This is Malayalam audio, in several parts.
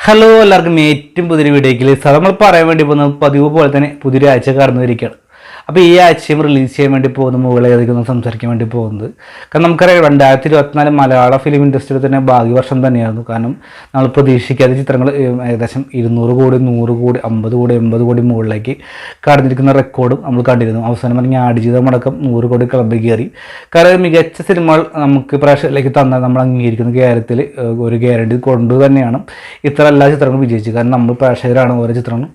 ഹലോ എല്ലാവർക്കും ഏറ്റവും പുതിയൊരു വീഡിയോയ്ക്ക് നമ്മൾ പറയാൻ വേണ്ടി പോകുന്നത് പതിവ് പോലെ തന്നെ പുതിയൊരു ആഴ്ച കടന്നുവരികയാണ്. അപ്പോൾ ഈ ആഴ്ചയും റിലീസ് ചെയ്യാൻ വേണ്ടി പോകുന്ന മൂവികളെ ഏതൊക്കെ സംസാരിക്കാൻ വേണ്ടി പോകുന്നത്. കാരണം നമുക്കറിയാം 2024 മലയാള ഫിലിം ഇൻഡസ്ട്രിയിൽ തന്നെ ഭാഗ്യവർഷം തന്നെയായിരുന്നു. കാരണം നമ്മൾ പ്രതീക്ഷിക്കാത്ത ചിത്രങ്ങൾ ഏകദേശം 200 കോടി 100 കോടി 50 കോടി 80 കോടി മുകളിലേക്ക് കടന്നിരിക്കുന്ന റെക്കോർഡും നമ്മൾ കണ്ടിരുന്നു. അവസാനം പറഞ്ഞ ആടുജീവിതം അടക്കം 100 കോടി ക്ലബിൽ കയറി. കാരണം മികച്ച സിനിമകൾ നമുക്ക് പ്രേക്ഷകരിലേക്ക് തന്നാൽ നമ്മൾ അംഗീകരിക്കുന്ന കാര്യത്തിൽ ഒരു ഗ്യാരണ്ടി കൊണ്ട് തന്നെയാണ് ഇത്ര എല്ലാ ചിത്രങ്ങളും വിജയിച്ചത്. കാരണം നമ്മൾ പ്രേക്ഷകരാണ് ഓരോ ചിത്രങ്ങളും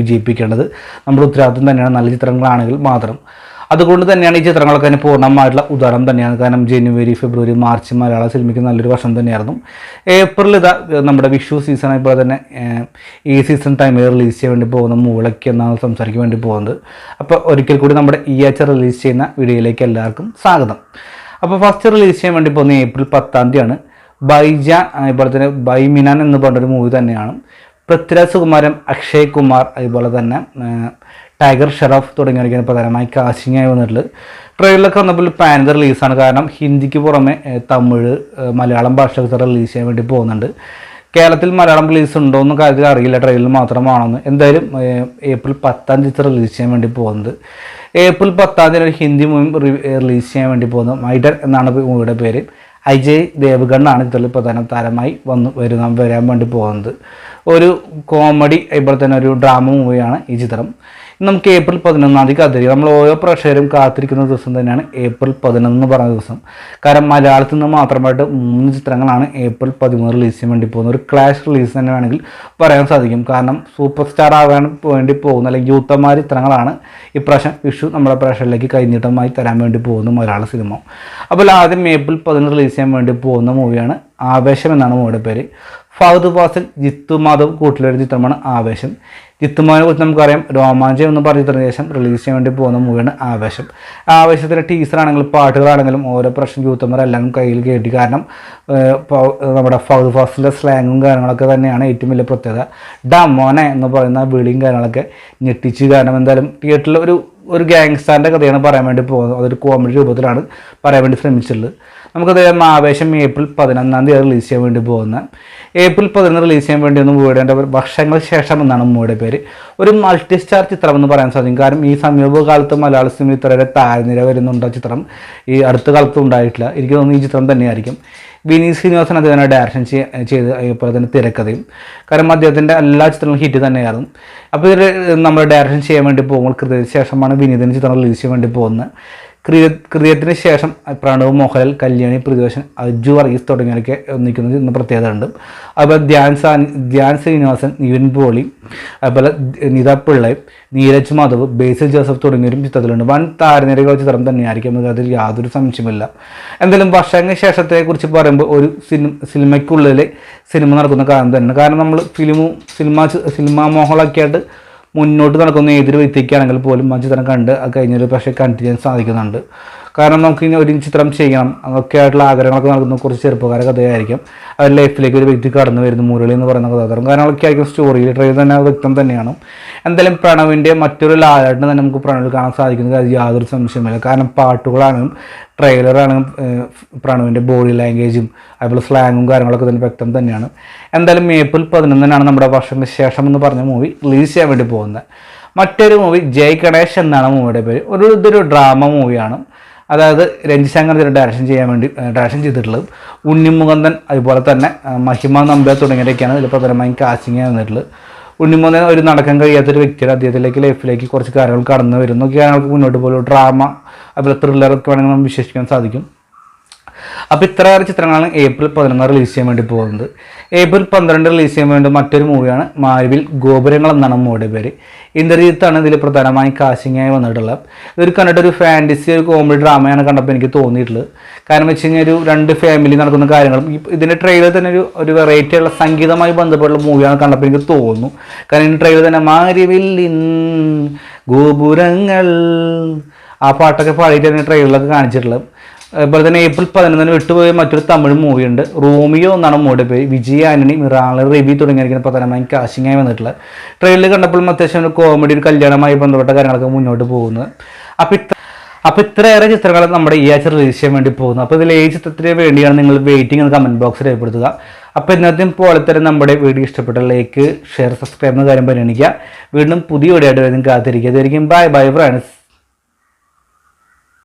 വിജയിപ്പിക്കേണ്ടത്. നമ്മുടെ ഉത്തരവാദിത്വം തന്നെയാണ് നല്ല ചിത്രങ്ങളാണെങ്കിൽ മാത്രം. അതുകൊണ്ട് തന്നെയാണ് ഈ ചിത്രങ്ങളൊക്കെ തന്നെ പൂർണ്ണമായിട്ടുള്ള ഉദാഹരണം തന്നെയാണ്. കാരണം ജനുവരി ഫെബ്രുവരി മാർച്ച് മലയാള സിനിമയ്ക്ക് നല്ലൊരു വർഷം തന്നെയായിരുന്നു. ഏപ്രിൽ ഇതാ നമ്മുടെ വിഷു സീസൺ ആയപ്പോൾ തന്നെ ഈ സീസൺ ടൈമിൽ റിലീസ് ചെയ്യാൻ വേണ്ടി പോകുന്ന മൂവികളൊക്കെ എന്നാണ് സംസാരിക്കാൻ വേണ്ടി പോകുന്നത്. അപ്പോൾ ഒരിക്കൽ കൂടി നമ്മുടെ ഈ ആഴ്ച റിലീസ് ചെയ്യുന്ന വീഡിയോയിലേക്ക് എല്ലാവർക്കും സ്വാഗതം. അപ്പോൾ ഫസ്റ്റ് റിലീസ് ചെയ്യാൻ വേണ്ടി പോകുന്ന ഏപ്രിൽ 10 ബൈജാൻ അതുപോലെ തന്നെ ബൈമിനാൻ എന്ന് പറഞ്ഞൊരു മൂവി തന്നെയാണ്. പൃഥ്വിരാജ് സുകുമാരൻ, അക്ഷയ് കുമാർ അതുപോലെ തന്നെ ടൈഗർ ഷെറഫ് തുടങ്ങിയവരൊക്കെയാണ് പ്രധാനമായി കാസ്റ്റിംഗായി വന്നിട്ടുള്ളത്. ട്രെയിലറൊക്കെ വന്നപ്പോൾ പാൻ റിലീസാണ്. കാരണം ഹിന്ദിക്ക് പുറമെ തമിഴ് മലയാളം ഭാഷകൾ റിലീസ് ചെയ്യാൻ വേണ്ടി പോകുന്നുണ്ട്. കേരളത്തിൽ മലയാളം റിലീസ് ഉണ്ടോ എന്ന കാര്യത്തിൽ അറിയില്ല, ട്രെയിലർ മാത്രമാണെന്ന്. എന്തായാലും ഏപ്രിൽ 10 റിലീസ് ചെയ്യാൻ വേണ്ടി പോകുന്നത്. ഏപ്രിൽ 10 ഒരു ഹിന്ദി മൂവി റിലീസ് ചെയ്യാൻ വേണ്ടി പോകുന്നത് മൈഡർ എന്നാണ് മൂവിയുടെ പേര്. അജയ് ദേവ്ഗണ്ണാണ് ഇതിൽ പ്രധാന താരമായി വരാൻ വേണ്ടി പോകുന്നത്. ഒരു കോമഡി അതുപോലെ തന്നെ ഒരു ഡ്രാമ മൂവിയാണ് ഈ ചിത്രം. നമുക്ക് ഏപ്രിൽ 11 കതിരി നമ്മൾ ഓരോ പ്രേക്ഷകരും കാത്തിരിക്കുന്ന ദിവസം തന്നെയാണ് ഏപ്രിൽ 11 എന്ന് പറഞ്ഞ ദിവസം. കാരണം മലയാളത്തിൽ നിന്ന് മാത്രമായിട്ട് 3 ചിത്രങ്ങളാണ് ഏപ്രിൽ 13 റിലീസ് ചെയ്യാൻ വേണ്ടി പോകുന്നത്. ഒരു ക്ലാഷ് റിലീസ് തന്നെ വേണമെങ്കിൽ പറയാൻ സാധിക്കും. കാരണം സൂപ്പർ സ്റ്റാർ ആകാൻ വേണ്ടി പോകുന്ന അല്ലെങ്കിൽ യൂത്തന്മാർ ചിത്രങ്ങളാണ് ഇപ്രാവശ്യം വിഷു നമ്മുടെ പ്രേക്ഷകരിലേക്ക് കൈനീട്ടമായി തരാൻ വേണ്ടി പോകുന്ന മലയാള സിനിമ. അപ്പോൾ ആദ്യം ഏപ്രിൽ 11 റിലീസ് ചെയ്യാൻ വേണ്ടി പോകുന്ന മൂവിയാണ് ആവേശം എന്നാണ് മൂവിയുടെ പേര്. ഫഹദ് ഫാസിൽ, ജിത്തു മാധവ് കൂട്ടിലൊരു ചിത്രമാണ് ആവേശം. ജിത്തുമാവിനെ കുറിച്ച് നമുക്കറിയാം. രോമാഞ്ചം എന്ന് പറഞ്ഞ ചിത്രത്തിന് ശേഷം റിലീസ് ചെയ്യാൻ വേണ്ടി പോകുന്ന മൂവിയാണ് ആവേശം. ആവേശത്തിൻ്റെ ടീസറാണെങ്കിലും പാട്ടുകളാണെങ്കിലും ഓരോ പ്രശ്നം യൂത്തന്മാരെല്ലാം കയ്യിൽ കേട്ടി. കാരണം നമ്മുടെ ഫഹദ് ഫാസിലെ സ്ലാങ്ങും കാര്യങ്ങളൊക്കെ തന്നെയാണ് ഏറ്റവും വലിയ പ്രത്യേകത. ഡമോനെ എന്ന് പറയുന്ന വിളിയും കാര്യങ്ങളൊക്കെ ഞെട്ടിച്ച്. കാരണം എന്തായാലും തിയേറ്ററിൽ ഒരു ഗാങ്സ്റ്ററിൻ്റെ കഥയാണ് പറയാൻ വേണ്ടി പോകുന്നത്. അതൊരു കോമഡി രൂപത്തിലാണ് പറയാൻ വേണ്ടി ശ്രമിച്ചിട്ടുള്ളത്. നമുക്കത് ആവേശം ഏപ്രിൽ 11 റിലീസ് ചെയ്യാൻ വേണ്ടി പോകുന്നത്. ഏപ്രിൽ 11 റിലീസ് ചെയ്യാൻ വേണ്ടി ഒന്ന് മൂവിയുടെ വർഷങ്ങൾക്ക് ശേഷം എന്നാണ് മൂവിയുടെ പേര്. ഒരു മൾട്ടി സ്റ്റാർ ചിത്രം എന്ന് പറയാൻ സാധിക്കും. കാരണം ഈ സമീപകാലത്ത് മലയാള സിനിമ ഇത്രയേറെ താഴ്നിര വരുന്നുണ്ടോ ചിത്രം ഈ അടുത്ത കാലത്ത് ഉണ്ടായിട്ടില്ല. എനിക്ക് തോന്നുന്നു ഈ ചിത്രം തന്നെയായിരിക്കും. വിനീത് ശ്രീനിവാസൻ അദ്ദേഹം ഡയറക്ഷൻ ചെയ്ത് അതുപോലെ തന്നെ തിരക്കഥയും. കാരണം അദ്ദേഹത്തിൻ്റെ എല്ലാ ചിത്രങ്ങളും ഹിറ്റ് തന്നെയായിരുന്നു. അപ്പോൾ ഇത് നമ്മൾ ഡയറക്ഷൻ ചെയ്യാൻ വേണ്ടി പോകുമ്പോൾ കൃത്യത്തിന് ശേഷമാണ് വിനീതിൻ്റെ ചിത്രം റിലീസ് ചെയ്യാൻ വേണ്ടി പോകുന്നത്. കൃത്യത്തിന് ശേഷം പ്രണവ്, മോഹൻലാൽ, കല്യാണി പ്രിയദർശൻ, അജു വർഗീസ് തുടങ്ങിയവരൊക്കെ ഒന്നിക്കുന്നത് ഇന്ന് പ്രത്യേകത ഉണ്ട്. അതുപോലെ ധ്യാൻ ശ്രീനിവാസൻ, നിവിൻ പോളി, അതുപോലെ നിത പിള്ളൈ, നീരജ് മാധവ്, ബേസിൽ ജോസഫ് തുടങ്ങിയവരും ചിത്രത്തിലുണ്ട്. വൻ താരനിരകളുടെ ചിത്രം തന്നെയായിരിക്കും. അതിൽ യാതൊരു സംശയമില്ല. എന്തായാലും വർഷങ്ങൾക്ക് ശേഷത്തെക്കുറിച്ച് പറയുമ്പോൾ ഒരു സിനിമയ്ക്കുള്ളിൽ സിനിമ നടക്കുന്ന കാര്യം തന്നെയാണ്. കാരണം നമ്മൾ സിനിമാ മോഹങ്ങളൊക്കെ ആയിട്ട് മുന്നോട്ട് നടക്കുന്ന ഏതൊരു വ്യക്തിക്കാണെങ്കിൽ പോലും ആ ചിത്രം കണ്ട് അത് കഴിഞ്ഞൊരു പക്ഷേ കണ്ടിന്യൂ ചെയ്യാൻ സാധിക്കുന്നുണ്ട്. കാരണം നമുക്ക് ഇനി ഒരു ചിത്രം ചെയ്യണം അതൊക്കെ ആയിട്ടുള്ള ആഗ്രഹങ്ങളൊക്കെ നടക്കുന്ന കുറച്ച് ചെറുപ്പക്കാരുടെ കഥയായിരിക്കും. അവർ ലൈഫിലേക്ക് ഒരു വ്യക്തി കടന്നു വരുന്നു, മുരളി എന്ന് പറയുന്ന കഥാപാത്രം. കാര്യങ്ങളൊക്കെ ആയിരിക്കും സ്റ്റോറിയിൽ ട്രെയിലർ തന്നെ വ്യക്തം തന്നെയാണ്. എന്തായാലും പ്രണവിൻ്റെ മറ്റൊരു ലാലായിട്ട് തന്നെ നമുക്ക് പ്രണവിൽ കാണാൻ സാധിക്കുന്നത് അത് യാതൊരു സംശയമില്ല. കാരണം പാട്ടുകളാണെങ്കിലും ട്രെയിലറാണെങ്കിലും പ്രണവിൻ്റെ ബോഡി ലാംഗ്വേജും അതുപോലെ സ്ലാങ്ങും കാര്യങ്ങളൊക്കെ തന്നെ വ്യക്തം തന്നെയാണ്. എന്തായാലും ഏപ്രിൽ 11 നമ്മുടെ വർഷത്തിന് ശേഷം എന്ന് പറഞ്ഞ മൂവി റിലീസ് ചെയ്യാൻ വേണ്ടി പോകുന്നത്. മറ്റൊരു മൂവി ജയ് ഗണേഷ് എന്നാണ് മൂവിയുടെ പേര്. ഇതൊരു ഡ്രാമ മൂവിയാണ്. അതായത് രഞ്ജിത് ശങ്കർ ഡയറക്ഷൻ ചെയ്തിട്ടുള്ളത്. ഉണ്ണിമുകുന്ദൻ അതുപോലെ തന്നെ മഹിമ നമ്പ്യാർ തുടങ്ങിയവരൊക്കെയാണ് ഇതിൽ പ്രധാനമായും കാസ്റ്റിംഗ് വന്നിട്ടുള്ളത്. ഉണ്ണിമുകുന്ദൻ ഒരു നടക്കാൻ കഴിയാത്തൊരു വ്യക്തിയുടെ അദ്ദേഹത്തിലേക്ക് ലൈഫിലേക്ക് കുറച്ച് കാര്യങ്ങൾ കടന്നു വരുന്നു. കാര്യങ്ങൾക്ക് മുന്നോട്ട് പോലും ഡ്രാമ അതുപോലെ ത്രില്ലറൊക്കെ വേണമെങ്കിൽ നമുക്ക് വിശ്വസിക്കാൻ സാധിക്കും. അപ്പോൾ ഇത്രയേറെ ചിത്രങ്ങളാണ് ഏപ്രിൽ 11 റിലീസ് ചെയ്യാൻ വേണ്ടി പോകുന്നത്. ഏപ്രിൽ 12 റിലീസ് ചെയ്യാൻ വേണ്ടി മറ്റൊരു മൂവിയാണ് മാരുവിൽ ഗോപുരങ്ങൾ എന്നാണ് മൂവിയുടെ പേര്. ഇന്ദ്രജിത്താണ് ഇതിൽ പ്രധാനമായും കാസ്റ്റിംഗായി വന്നിട്ടുള്ളത്. ഇതൊരു കണ്ടിട്ടൊരു ഫാൻറ്റസി ഒരു കോമഡി ഡ്രാമയാണ് കണ്ടപ്പോൾ എനിക്ക് തോന്നിയിട്ടുള്ളത്. കാരണം വെച്ച് കഴിഞ്ഞാൽ ഒരു 2 ഫാമിലി നടക്കുന്ന കാര്യങ്ങളും ഇതിൻ്റെ ട്രെയിലർ തന്നെ ഒരു വെറൈറ്റി ഉള്ള സംഗീതമായി ബന്ധപ്പെട്ടുള്ള മൂവിയാണ് കണ്ടപ്പോൾ എനിക്ക് തോന്നുന്നു. കാരണം ഇതിൻ്റെ ട്രെയിലർ തന്നെ മാരുവിൽ ഗോപുരങ്ങൾ ആ പാട്ടൊക്കെ പാടിയിട്ട് തന്നെ ട്രെയിലറിലൊക്കെ കാണിച്ചിട്ടുള്ളത്. അതുപോലെ തന്നെ ഏപ്രിൽ 11 വിട്ടുപോയ മറ്റൊരു തമിഴ് മൂവിയുണ്ട്. റോമിയോ എന്നാണ് മൂവിയുടെ പേര്. വിജയ് ആന്റണി, മിറാള റബി തുടങ്ങിയിരിക്കുന്ന പ്രധാനമായും കാസ്റ്റിംഗായി വന്നിട്ടുള്ളത്. ട്രെയിലർ കണ്ടപ്പോഴും അത്യാവശ്യം ഒരു കോമഡി ഒരു കല്യാണമായി ബന്ധപ്പെട്ട കാര്യങ്ങളൊക്കെ മുന്നോട്ട് പോകുന്നത്. അപ്പോൾ ഇത്രയേറെ ചിത്രങ്ങൾ നമ്മുടെ ഈ ആഴ്ച റിലീസ് ചെയ്യാൻ വേണ്ടി പോകുന്നു. അപ്പോൾ ഇതിൽ ഏത് ചിത്രത്തിന് വേണ്ടിയാണ് നിങ്ങൾ വെയിറ്റിംഗ് എന്ന് കമൻറ്റ് ബോക്സിൽ രേഖപ്പെടുത്തുക. അപ്പോൾ ഇന്നത്തെയും പോലെ തന്നെ നമ്മുടെ വീഡിയോ ഇഷ്ടപ്പെട്ട ലൈക്ക് ഷെയർ സബ്സ്ക്രൈബ് എന്ന കാര്യം പരിഗണിക്കുക. വീണ്ടും പുതിയ വീഡിയോ ആയിട്ട് കാത്തിരിക്കുക. ഇതായിരിക്കും ബൈ ബൈ ഫ്രണ്ട്സ്.